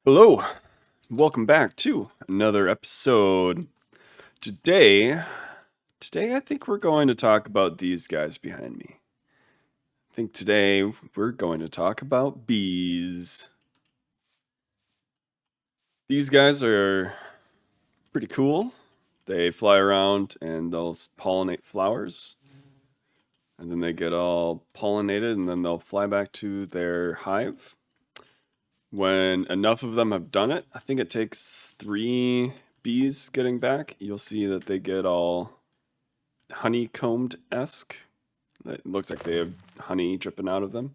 Hello, welcome back to another episode. Today, today I think we're going to talk about these guys behind me. I think today we're going to talk about bees. These guys are pretty cool. They fly around and they'll pollinate flowers. And then they get all pollinated and then they'll fly back to their hive. When enough of them have done it, I think it takes 3 bees getting back. You'll see that they get all honeycombed-esque. It looks like they have honey dripping out of them.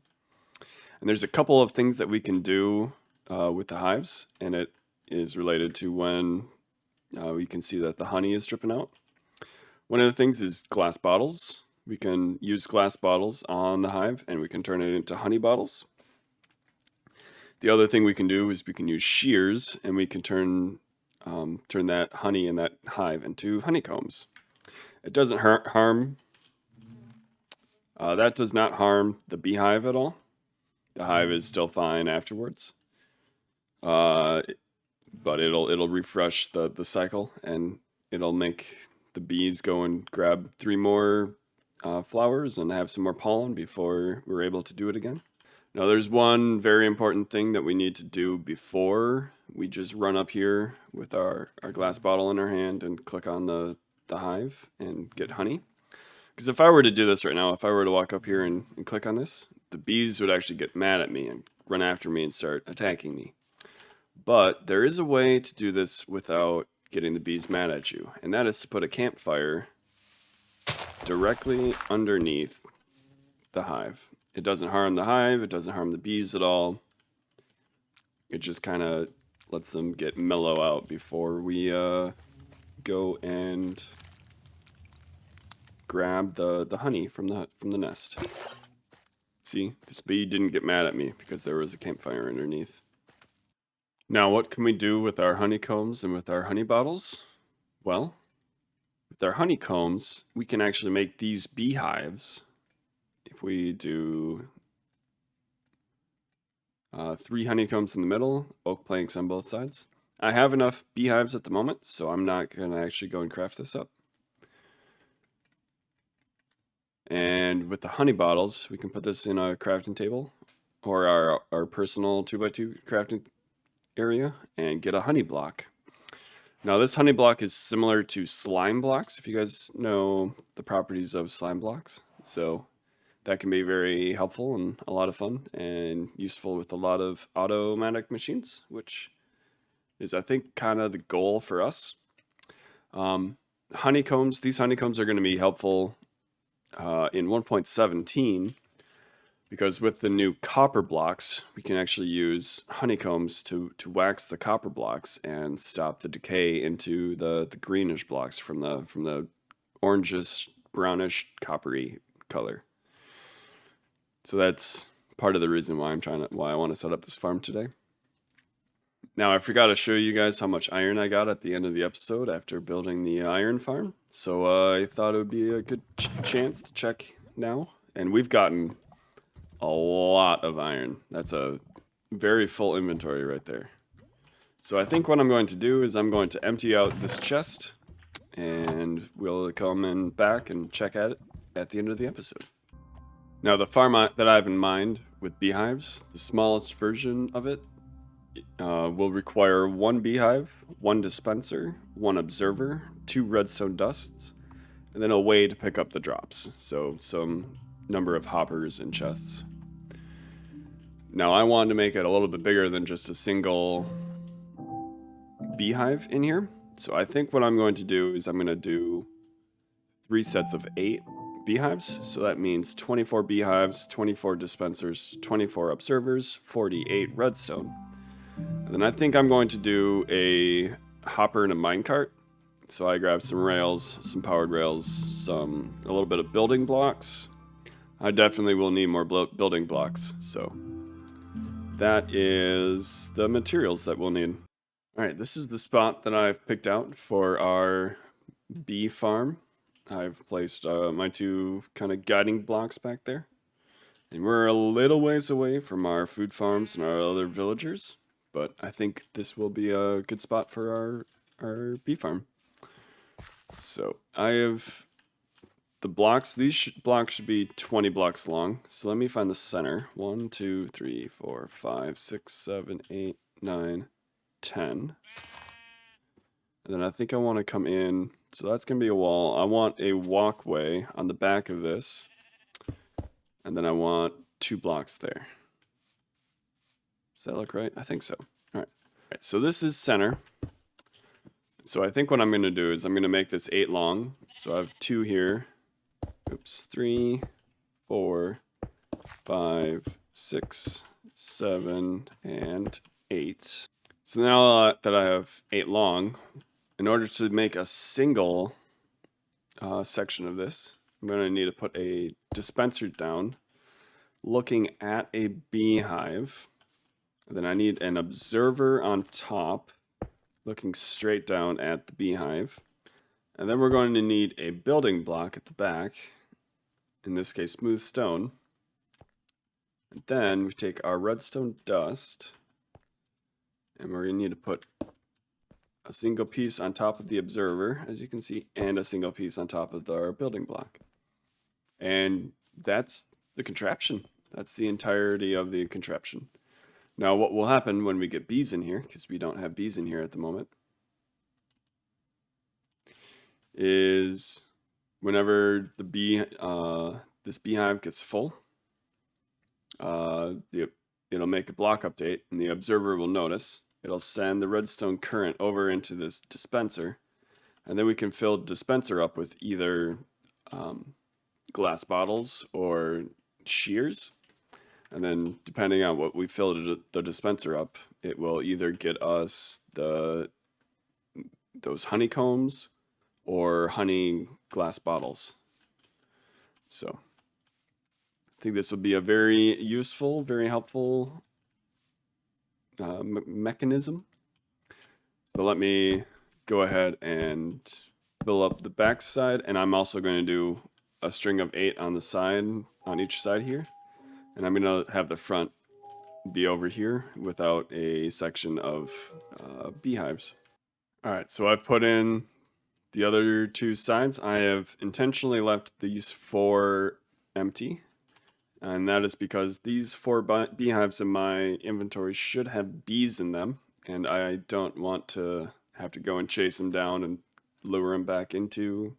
And there's a couple of things that we can do with the hives, and it is related to when we can see that the honey is dripping out. One of the things is glass bottles. We can use glass bottles on the hive, and we can turn it into honey bottles. The other thing we can do is we can use shears, and we can turn that honey in that hive into honeycombs. It doesn't harm. That does not harm the beehive at all. The hive is still fine afterwards. But it'll refresh the cycle, and it'll make the bees go and grab 3 more flowers and have some more pollen before we're able to do it again. Now, there's one very important thing that we need to do before we just run up here with our glass bottle in our hand and click on the hive and get honey. Because if I were to do this right now, if I were to walk up here and click on this, the bees would actually get mad at me and run after me and start attacking me. But there is a way to do this without getting the bees mad at you, and that is to put a campfire directly underneath the hive. It doesn't harm the hive, it doesn't harm the bees at all. It just kind of lets them get mellow out before we go and grab the honey from the nest. See, this bee didn't get mad at me because there was a campfire underneath. Now, what can we do with our honeycombs and with our honey bottles? Well, with our honeycombs, we can actually make these beehives. If we do 3 honeycombs in the middle, oak planks on both sides. I have enough beehives at the moment, so I'm not going to actually go and craft this up. And with the honey bottles, we can put this in a crafting table or our personal 2x2 crafting area and get a honey block. Now, this honey block is similar to slime blocks, if you guys know the properties of slime blocks. So that can be very helpful and a lot of fun and useful with a lot of automatic machines, which is, I think, kind of the goal for us. Honeycombs, these honeycombs are going to be helpful in 1.17 because with the new copper blocks, we can actually use honeycombs to wax the copper blocks and stop the decay into the greenish blocks from the orangish, brownish, coppery color. So that's part of the reason why I want to set up this farm today. Now, I forgot to show you guys how much iron I got at the end of the episode after building the iron farm. So I thought it would be a good chance to check now. And we've gotten a lot of iron. That's a very full inventory right there. So I think what I'm going to do is I'm going to empty out this chest and we'll come in back and check at it at the end of the episode. Now, the farm that I have in mind with beehives, the smallest version of it, will require 1 beehive, 1 dispenser, 1 observer, 2 redstone dusts, and then a way to pick up the drops. So some number of hoppers and chests. Now, I wanted to make it a little bit bigger than just a single beehive in here. So I think what I'm going to do is I'm going to do 3 sets of 8 beehives. So that means 24 beehives, 24 dispensers, 24 observers, 48 redstone. And then I think I'm going to do a hopper and a minecart. So I grabbed some rails, some powered rails, a little bit of building blocks. I definitely will need more building blocks. So that is the materials that we'll need. All right, this is the spot that I've picked out for our bee farm. I've placed my 2 kind of guiding blocks back there. And we're a little ways away from our food farms and our other villagers. but I think this will be a good spot for our bee farm. So I have the blocks. These blocks should be 20 blocks long. So let me find the center. 1, 2, 3, 4, 5, 6, 7, 8, 9, 10. And then I think I want to come in. So that's going to be a wall. I want a walkway on the back of this. And then I want 2 blocks there. Does that look right? I think so. All right. So this is center. So I think what I'm going to do is I'm going to make this 8 long. So I have 2 here. Oops. 3, 4, 5, 6, 7, and 8. So now that I have 8 long, in order to make a single section of this, I'm going to need to put a dispenser down looking at a beehive. And then I need an observer on top looking straight down at the beehive. And then we're going to need a building block at the back, in this case smooth stone. And then we take our redstone dust, and we're going to need to put a single piece on top of the observer, as you can see, and a single piece on top of our building block. And that's the contraption. That's the entirety of the contraption. Now, what will happen when we get bees in here, because we don't have bees in here at the moment, is whenever this beehive gets full, it'll make a block update, and the observer will notice. It'll send the redstone current over into this dispenser, and then we can fill the dispenser up with either glass bottles or shears. And then depending on what we fill the dispenser up, it will either get us those honeycombs or honey glass bottles. So I think this would be a very useful, very helpful mechanism. So let me go ahead and build up the back side, and I'm also going to do a string of 8 on the side, on each side here. And I'm going to have the front be over here without a section of beehives. All right, so I've put in the other 2 sides. I have intentionally left these 4 empty, and that is because these 4 beehives in my inventory should have bees in them, and I don't want to have to go and chase them down and lure them back into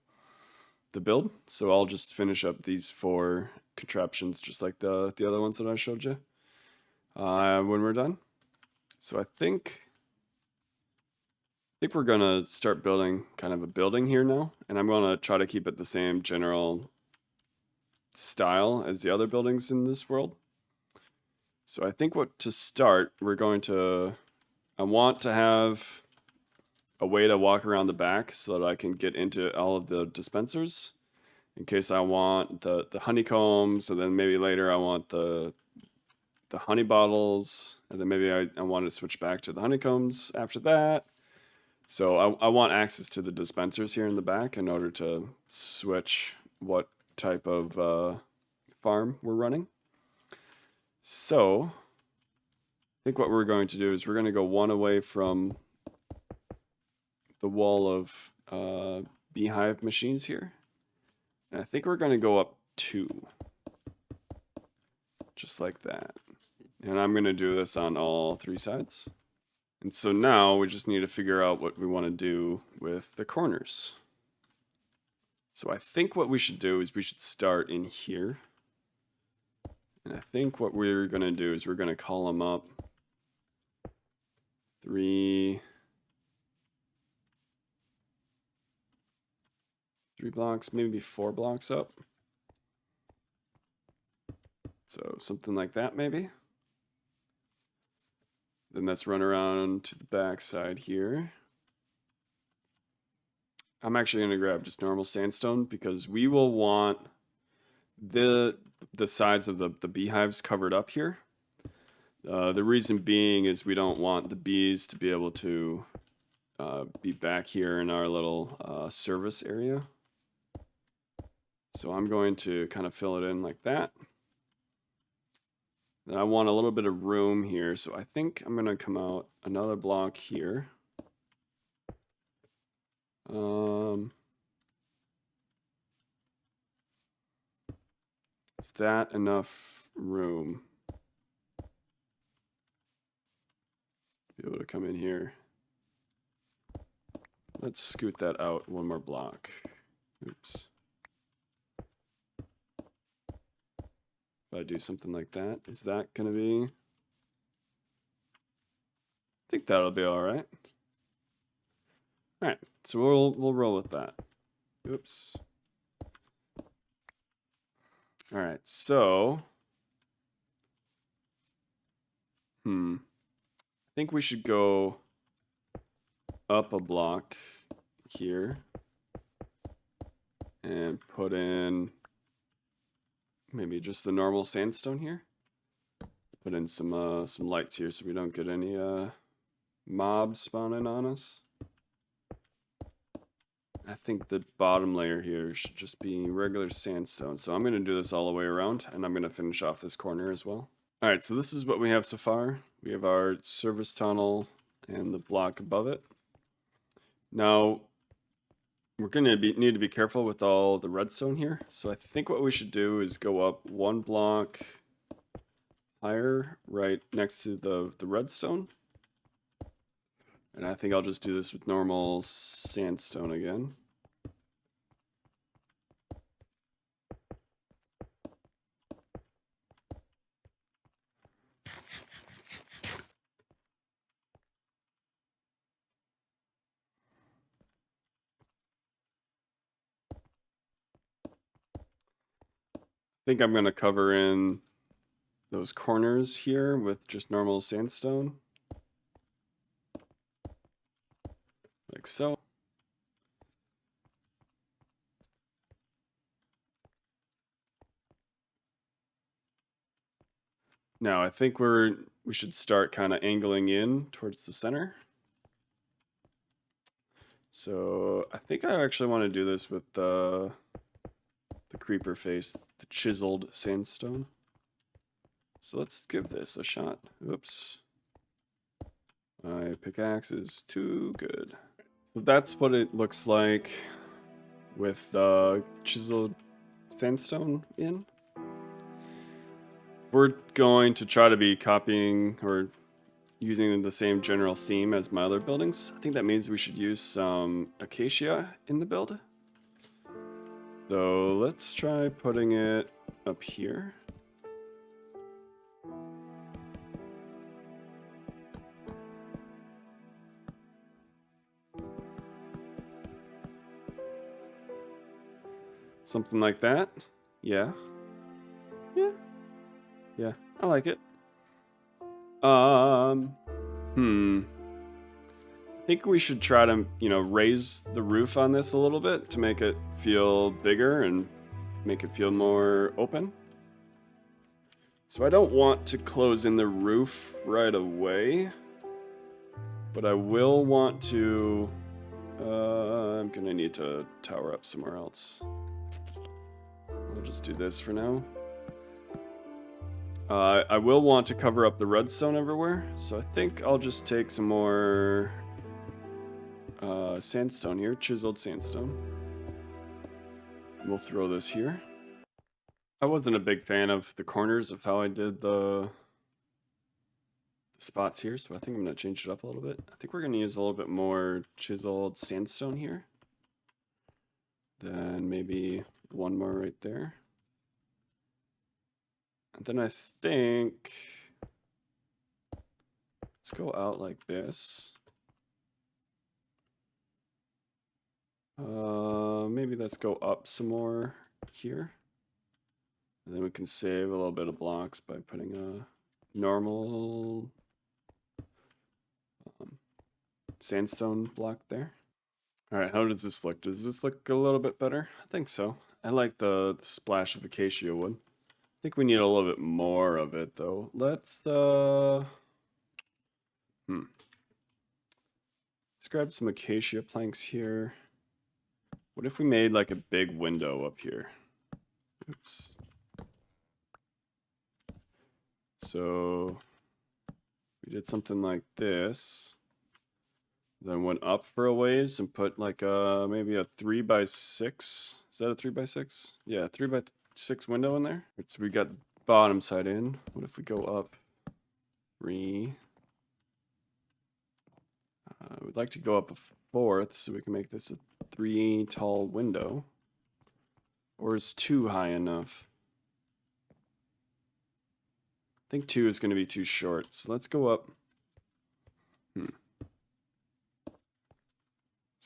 the build. So I'll just finish up these 4 contraptions just like the other ones that I showed you when we're done. So I think we're gonna start building kind of a building here now, and I'm gonna try to keep it the same general style as the other buildings in this world. So I think to start, I want to have a way to walk around the back so that I can get into all of the dispensers in case I want the honeycombs, and then maybe later I want the honey bottles, and then maybe I want to switch back to the honeycombs after that. So I want access to the dispensers here in the back in order to switch what type of farm we're running. So I think what we're going to do is we're going to go 1 away from the wall of beehive machines here. And I think we're going to go up 2. Just like that. And I'm going to do this on all 3 sides. And so now we just need to figure out what we want to do with the corners. So I think what we should do is we should start in here. And I think what we're going to do is we're going to call them up 3 blocks, maybe 4 blocks up. So something like that maybe. Then let's run around to the back side here. I'm actually going to grab just normal sandstone because we will want the sides of the beehives covered up here. The reason being is we don't want the bees to be able to be back here in our little service area. So I'm going to kind of fill it in like that. Then I want a little bit of room here, so I think I'm gonna come out another block here. Is that enough room to be able to come in here? Let's scoot that out one more block. Oops. If I do something like that, is that gonna be? I think that'll be all right. All right, so we'll roll with that. Oops. All right, so I think we should go up a block here and put in maybe just the normal sandstone here. Put in some lights here so we don't get any mobs spawning on us. I think the bottom layer here should just be regular sandstone. So I'm going to do this all the way around, and I'm going to finish off this corner as well. All right, so this is what we have so far. We have our service tunnel and the block above it. Now, we're going to need to be careful with all the redstone here. So I think what we should do is go up one block higher right next to the redstone. And I think I'll just do this with normal sandstone again. I think I'm going to cover in those corners here with just normal sandstone. Like so. Now I think we should start kind of angling in towards the center. So I think I actually want to do this with the creeper face, the chiseled sandstone. So let's give this a shot. Oops. My pickaxe is too good. So that's what it looks like with the chiseled sandstone in. We're going to try to be copying or using the same general theme as my other buildings. I think that means we should use some acacia in the build. So let's try putting it up here. Something like that. Yeah. Yeah, I like it. I think we should try to, raise the roof on this a little bit to make it feel bigger and make it feel more open. So I don't want to close in the roof right away, but I will want to, I'm gonna need to tower up somewhere else. I'll just do this for now. I will want to cover up the redstone everywhere, so I think I'll just take some more sandstone here, chiseled sandstone. We'll throw this here. I wasn't a big fan of the corners of how I did the spots here, so I think I'm going to change it up a little bit. I think we're going to use a little bit more chiseled sandstone here. Then maybe one more right there. And then I think let's go out like this. Maybe let's go up some more here. And then we can save a little bit of blocks by putting a normal sandstone block there. All right, how does this look? Does this look a little bit better? I think so. I like the splash of acacia wood. I think we need a little bit more of it though. Let's grab some acacia planks here. What if we made like a big window up here? Oops. So we did something like this. Then went up for a ways and put like maybe a 3x6. Is that a 3x6? Yeah, 3x6 window in there. So we got the bottom side in. What if we go up 3? We'd like to go up a 4th so we can make this a 3 tall window. Or is 2 high enough? I think 2 is going to be too short. So let's go up. Let's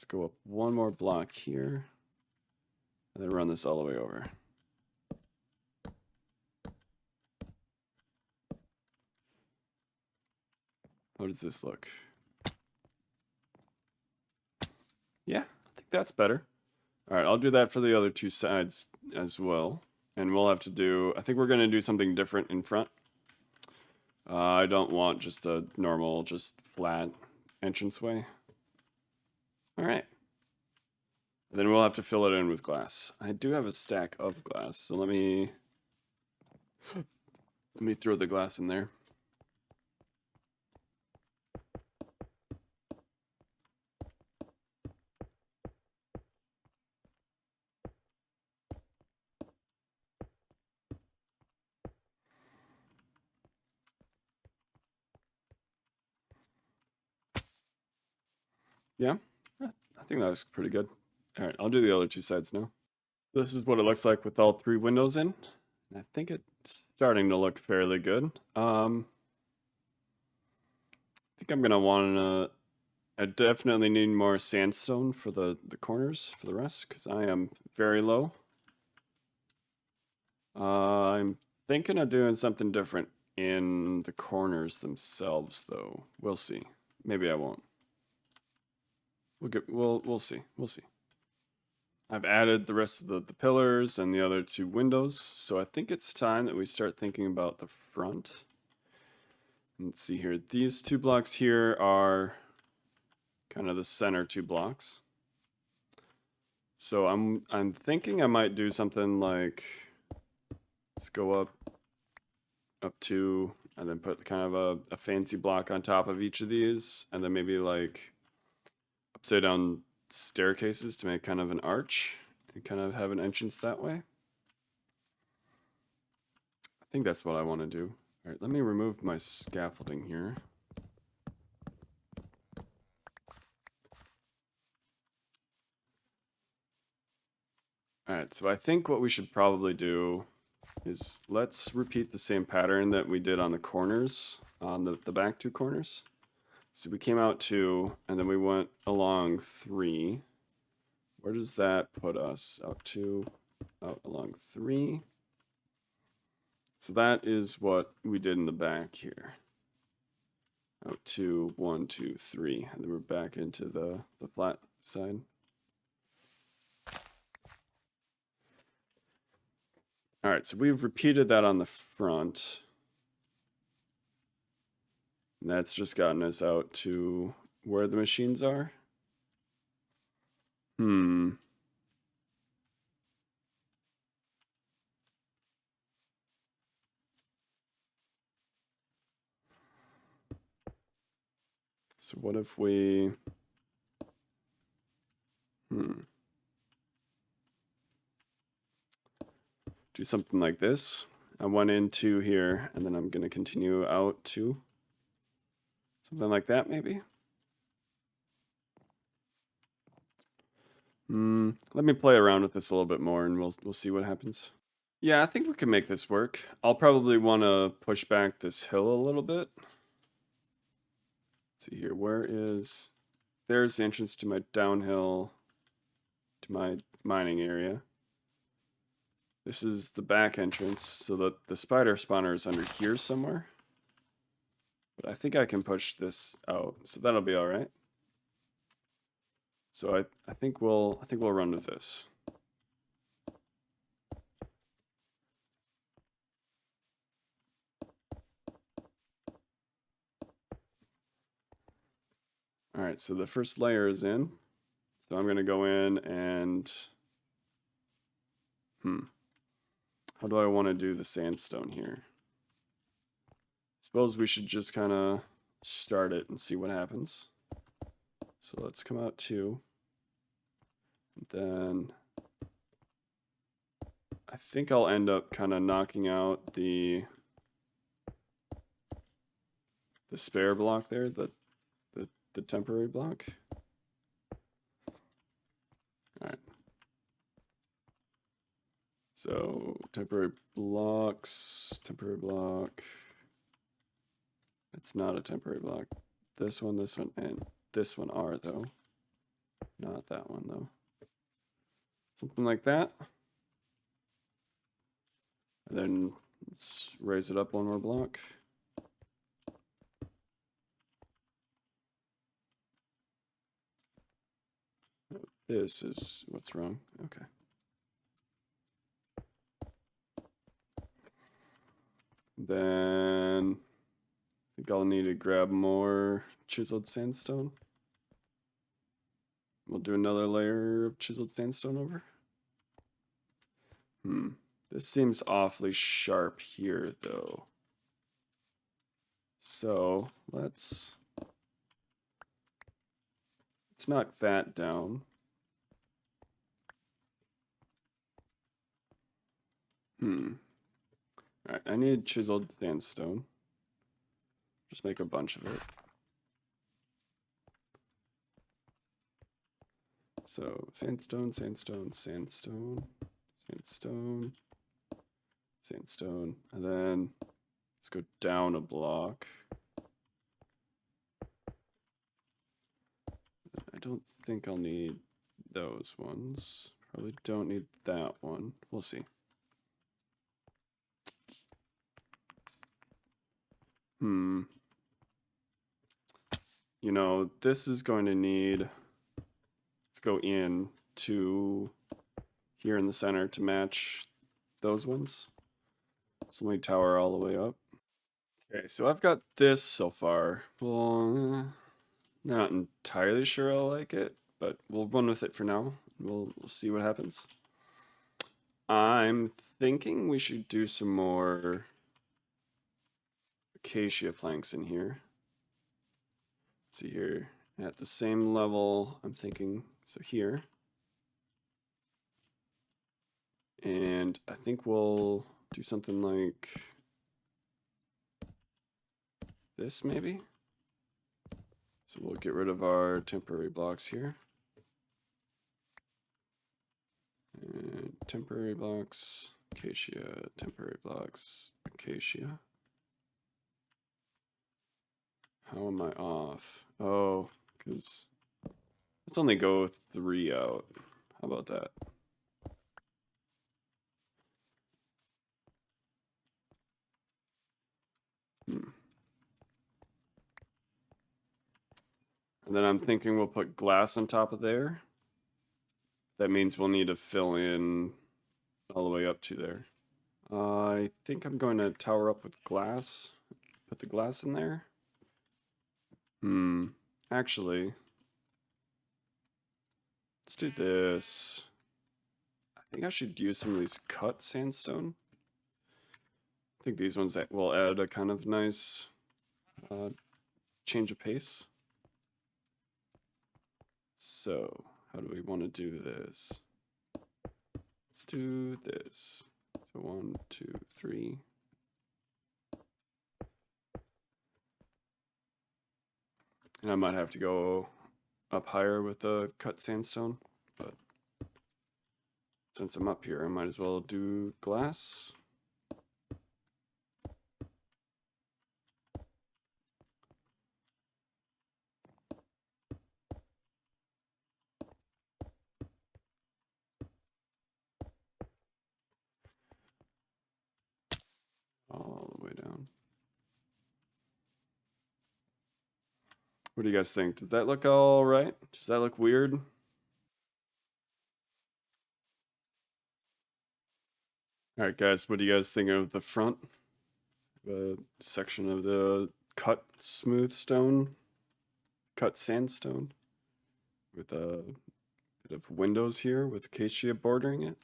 go up one more block here. And then run this all the way over. How does this look? Yeah, I think that's better. All right, I'll do that for the other 2 sides as well. And we'll have to do, I think we're going to do something different in front. I don't want just a normal, just flat entranceway. All right. And then we'll have to fill it in with glass. I do have a stack of glass, so let me throw the glass in there. Yeah, I think that looks pretty good. All right, I'll do the other 2 sides now. This is what it looks like with all 3 windows in. I think it's starting to look fairly good. I think I'm gonna want to. I definitely need more sandstone for the corners for the rest because I am very low. I'm thinking of doing something different in the corners themselves, though. We'll see. Maybe I won't. We'll see. We'll see. I've added the rest of the pillars and the other 2 windows, so I think it's time that we start thinking about the front. Let's see here. These 2 blocks here are kind of the center 2 blocks. So I'm thinking I might do something like, let's go up 2 and then put kind of a fancy block on top of each of these, and then maybe like upside down staircases to make kind of an arch and kind of have an entrance that way. I think that's what I want to do. All right, let me remove my scaffolding here. All right, so I think what we should probably do is let's repeat the same pattern that we did on the corners, on the back 2 corners. So we came out 2, and then we went along 3. Where does that put us? Out 2, out along 3. So that is what we did in the back here. Out 2, 1, 2, 3, and then we're back into the flat side. All right, so we've repeated that on the front. And that's just gotten us out to where the machines are. So what if we... do something like this. I went into here, and then I'm going to continue out to something like that, maybe. Let me play around with this a little bit more, and we'll see what happens. Yeah, I think we can make this work. I'll probably want to push back this hill a little bit. Let's see here, there's the entrance to my downhill, to my mining area. This is the back entrance, so that the spider spawner is under here somewhere. But I think I can push this out, so that'll be all right. So I think we'll run with this. All right, so the first layer is in. So I'm going to go in and how do I want to do the sandstone here? Suppose we should just kind of start it and see what happens. So let's come out 2. And then I think I'll end up kind of knocking out the spare block there, the temporary block. All right. So temporary blocks, temporary block. It's not a temporary block. This one, and this one are though. Not that one though. Something like that. And then let's raise it up one more block. This is what's wrong. Okay. Then I think I'll need to grab more chiseled sandstone. We'll do another layer of chiseled sandstone over. This seems awfully sharp here though. So let's knock that down. Alright, I need chiseled sandstone. Just make a bunch of it. So sandstone, sandstone, sandstone, sandstone, sandstone, and then let's go down a block. I don't think I'll need those ones. Probably don't need that one. We'll see. You know, this is going to need, let's go in to here in the center to match those ones. So let me tower all the way up. Okay, so I've got this so far. Well, not entirely sure I like it, but we'll run with it for now. We'll see what happens. I'm thinking we should do some more acacia planks in here. Let's see here. At the same level, I'm thinking, so here. And I think we'll do something like this maybe. So we'll get rid of our temporary blocks here. And temporary blocks, acacia, temporary blocks, acacia. How am I off? Oh, because let's only go 3 out. How about that? And then I'm thinking we'll put glass on top of there. That means we'll need to fill in all the way up to there. I think I'm going to tower up with glass. Put the glass in there. Actually, let's do this. I think I should use some of these cut sandstone. I think these ones will add a kind of nice change of pace. So, how do we want to do this? Let's do this. So 1, 2, 3. And I might have to go up higher with the cut sandstone, but since I'm up here, I might as well do glass. All the way down. What do you guys think? Did that look all right? Does that look weird? All right, guys, what do you guys think of the front? The section of the cut smooth stone, cut sandstone, with a bit of windows here with acacia bordering it.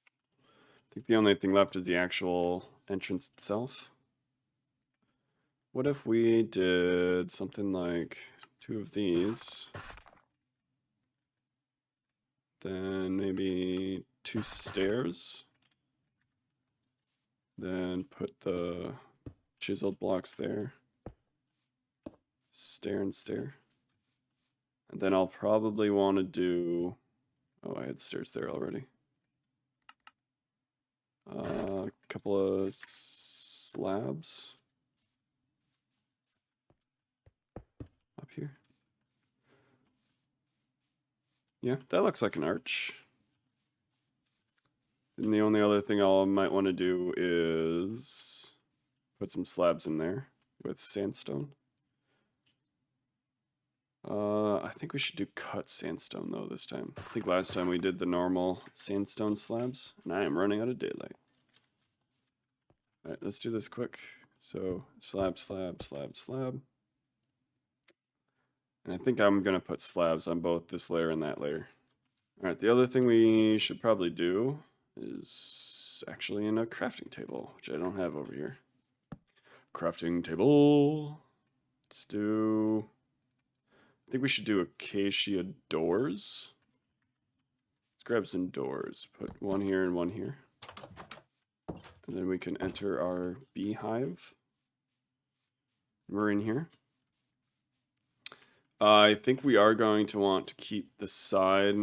I think the only thing left is the actual entrance itself. what if we did something like 2 of these, then maybe 2 stairs, then put the chiseled blocks there, stair and stair. And then I'll probably want to do, oh, I had stairs there already. A couple of slabs up here. Yeah, that looks like an arch. And the only other thing I might want to do is put some slabs in there with sandstone. I think we should do cut sandstone though this time. I think last time we did the normal sandstone slabs, and I am running out of daylight. All right, let's do this quick. So slab, slab, slab, slab. And I think I'm gonna put slabs on both this layer and that layer. All right, the other thing we should probably do is actually in a crafting table, which I don't have over here. Crafting table. Let's do, I think we should do acacia doors. Let's grab some doors. Put one here and one here. And then we can enter our beehive. We're in here. I think we are going to want to keep the side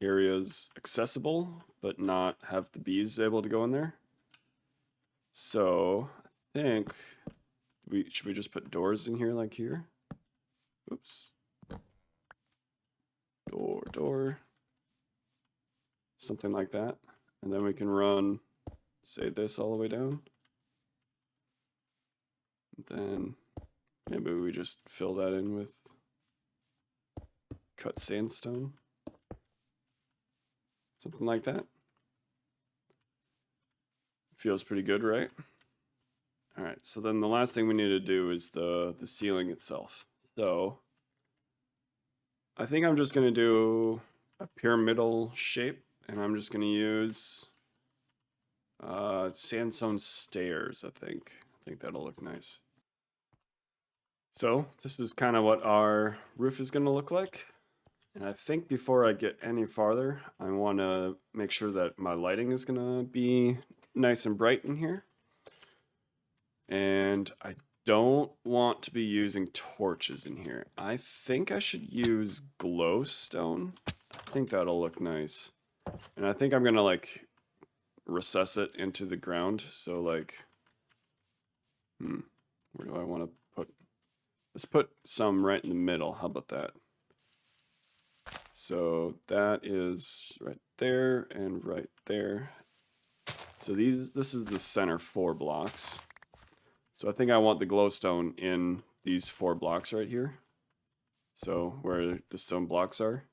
areas accessible, but not have the bees able to go in there. So I think should we just put doors in here like here? Oops. Door. Something like that. And then we can run, say, this all the way down. Then maybe we just fill that in with cut sandstone. Something like that. Feels pretty good, right? All right, so then the last thing we need to do is the ceiling itself. So I think I'm just gonna do a pyramidal shape, and I'm just gonna use sandstone stairs, I think. I think that'll look nice. So this is kind of what our roof is gonna look like. And I think before I get any farther, I want to make sure that my lighting is going to be nice and bright in here. And I don't want to be using torches in here. I think I should use glowstone. I think that'll look nice. And I think I'm going to like recess it into the ground. So like, where do I want to put? Let's put some right in the middle. How about that? So that is right there and right there. So this is the center 4 blocks. So I think I want the glowstone in these 4 blocks right here. So where the stone blocks are.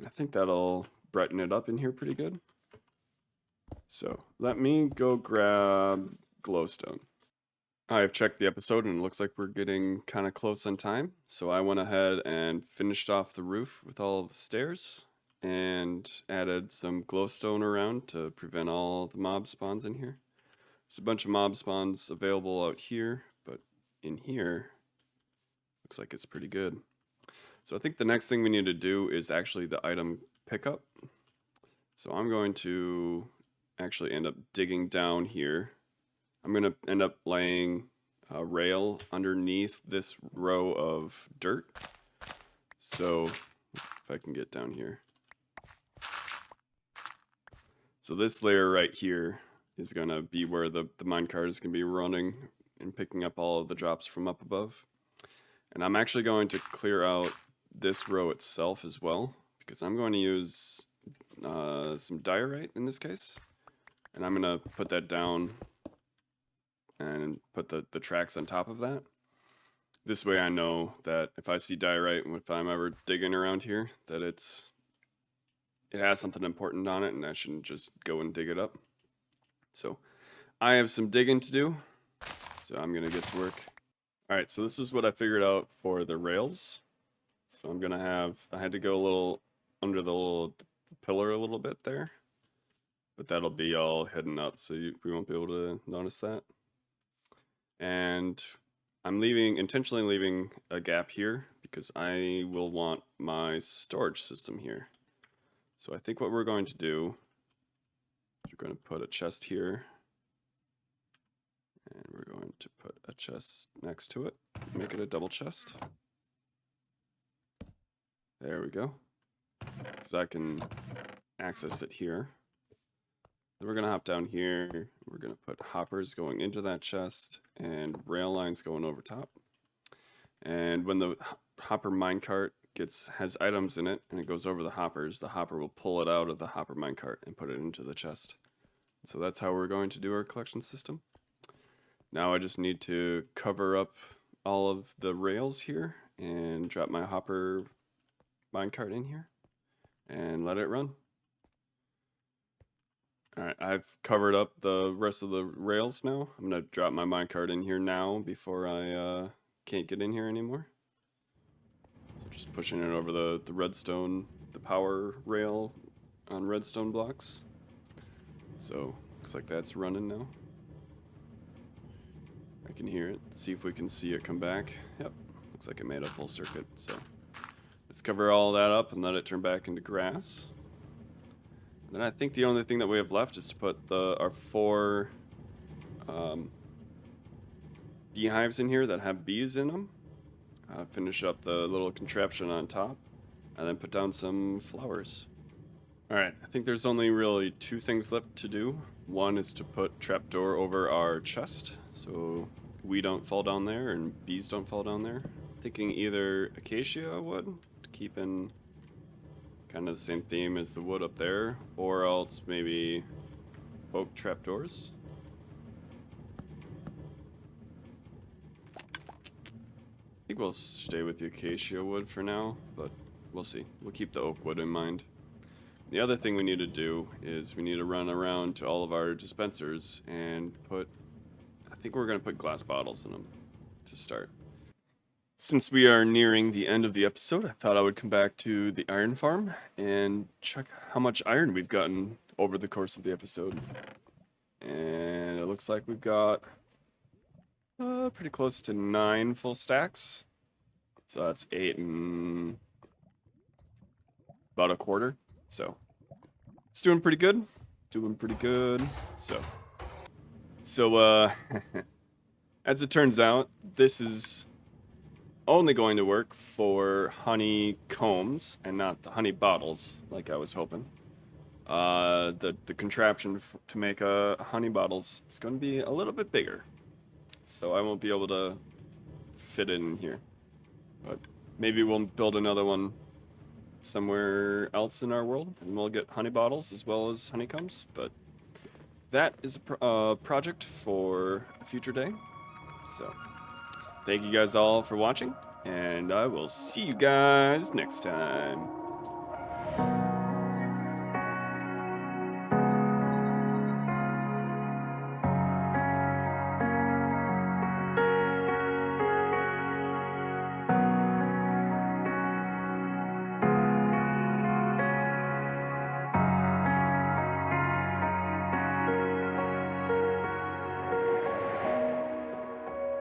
I think that'll brighten it up in here pretty good. So let me go grab glowstone. I've checked the episode and it looks like we're getting kind of close on time. So I went ahead and finished off the roof with all the stairs and added some glowstone around to prevent all the mob spawns in here. There's a bunch of mob spawns available out here, but in here, looks like it's pretty good. So I think the next thing we need to do is actually the item pickup. So I'm going to actually end up digging down here. I'm going to end up laying a rail underneath this row of dirt. So if I can get down here. So this layer right here is going to be where the minecart is going to be running and picking up all of the drops from up above. And I'm actually going to clear out this row itself as well, because I'm going to use some diorite in this case. And I'm going to put that down and put the tracks on top of that. This way I know that if I see diorite, if I'm ever digging around here, that it has something important on it and I shouldn't just go and dig it up. So I have some digging to do, so I'm gonna get to work. Alright, so this is what I figured out for the rails. So I'm gonna I had to go a little under the little pillar a little bit there, but that'll be all hidden up, so we won't be able to notice that. And I'm intentionally leaving a gap here because I will want my storage system here. So I think what we're going to do is we're going to put a chest here. And we're going to put a chest next to it. Make it a double chest. There we go. Because I can access it here. Then we're going to hop down here. We're going to put hoppers going into that chest and rail lines going over top. And when the hopper minecart has items in it and it goes over the hopper will pull it out of the hopper minecart and put it into the chest. So that's how we're going to do our collection system. Now I just need to cover up all of the rails here and drop my hopper minecart in here and let it run. Alright, I've covered up the rest of the rails now. I'm going to drop my minecart in here now before I can't get in here anymore. So just pushing it over the redstone, the power rail on redstone blocks. So looks like that's running now. I can hear it. Let's see if we can see it come back. Yep, looks like it made a full circuit. So let's cover all that up and let it turn back into grass. And then I think the only thing that we have left is to put our 4 beehives in here that have bees in them. Finish up the little contraption on top, and then put down some flowers. Alright, I think there's only really 2 things left to do. One is to put trapdoor over our chest, so we don't fall down there and bees don't fall down there. Thinking either acacia wood to keep in kind of the same theme as the wood up there, or else maybe oak trapdoors. I think we'll stay with the acacia wood for now, but we'll see. We'll keep the oak wood in mind. The other thing we need to do is we need to run around to all of our dispensers and I think we're going to put glass bottles in them to start. Since we are nearing the end of the episode, I thought I would come back to the iron farm and check how much iron we've gotten over the course of the episode. And it looks like we've got pretty close to 9 full stacks. So that's 8 and about a quarter. So it's doing pretty good. So as it turns out, this is only going to work for honey combs and not the honey bottles, like I was hoping. The contraption to make honey bottles is going to be a little bit bigger, so I won't be able to fit it in here. But maybe we'll build another one somewhere else in our world, and we'll get honey bottles as well as honeycombs. But that is a project for a future day. So thank you guys all for watching, and I will see you guys next time.